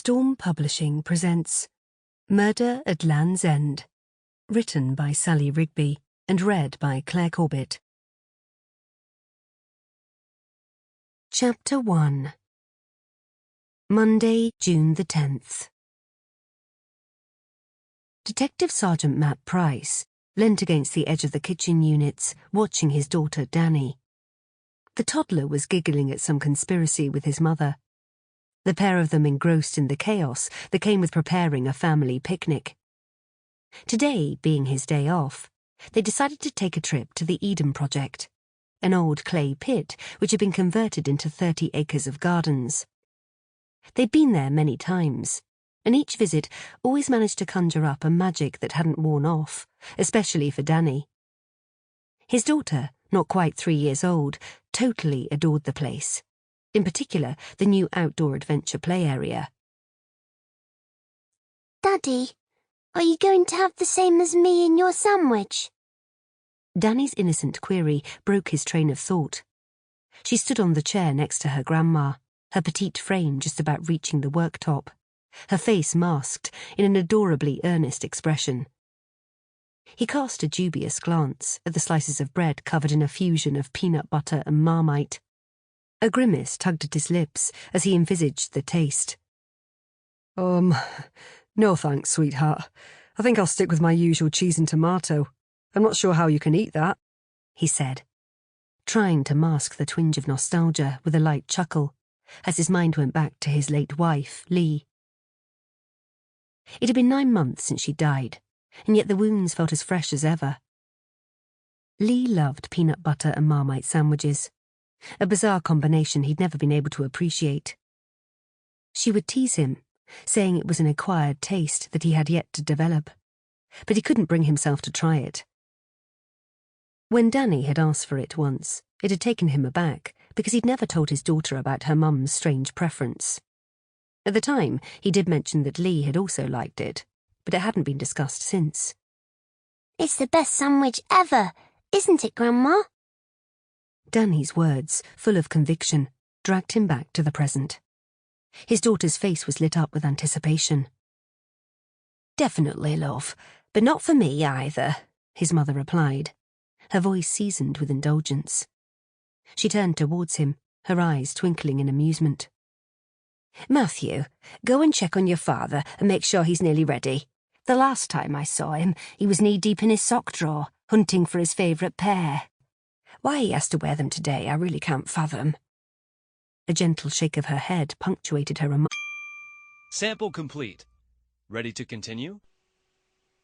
Storm Publishing presents Murder at Land's End, written by Sally Rigby and read by Clare Corbett. Chapter 1. Monday, June the 10th. Detective Sergeant Matt Price leant against the edge of the kitchen units, watching his daughter Danny. The toddler was giggling at some conspiracy with his mother. The pair of them engrossed in the chaos that came with preparing a family picnic. Today, being his day off, they decided to take a trip to the Eden Project, an old clay pit which had been converted into 30 acres of gardens. They'd been there many times, and each visit always managed to conjure up a magic that hadn't worn off, especially for Danny. His daughter, not quite 3 years old, totally adored the place. In particular, the new outdoor adventure play area. Daddy, are you going to have the same as me in your sandwich? Danny's innocent query broke his train of thought. She stood on the chair next to her grandma, her petite frame just about reaching the worktop, her face masked in an adorably earnest expression. He cast a dubious glance at the slices of bread covered in a fusion of peanut butter and Marmite. A grimace tugged at his lips as he envisaged the taste. No thanks, sweetheart. I think I'll stick with my usual cheese and tomato. I'm not sure how you can eat that, he said, trying to mask the twinge of nostalgia with a light chuckle, as his mind went back to his late wife, Lee. It had been 9 months since she died, and yet the wounds felt as fresh as ever. Lee loved peanut butter and Marmite sandwiches, a bizarre combination he'd never been able to appreciate. She would tease him, saying it was an acquired taste that he had yet to develop, but he couldn't bring himself to try it. When Danny had asked for it once, it had taken him aback because he'd never told his daughter about her mum's strange preference. At the time, he did mention that Lee had also liked it, but it hadn't been discussed since. It's the best sandwich ever, isn't it, Grandma? Danny's words, full of conviction, dragged him back to the present. His daughter's face was lit up with anticipation. Definitely, love, but not for me either, his mother replied, her voice seasoned with indulgence. She turned towards him, her eyes twinkling in amusement. Matthew, go and check on your father and make sure he's nearly ready. The last time I saw him, he was knee-deep in his sock drawer, hunting for his favourite pair. Why he has to wear them today, I really can't fathom. A gentle shake of her head punctuated her remark. Sample complete. Ready to continue?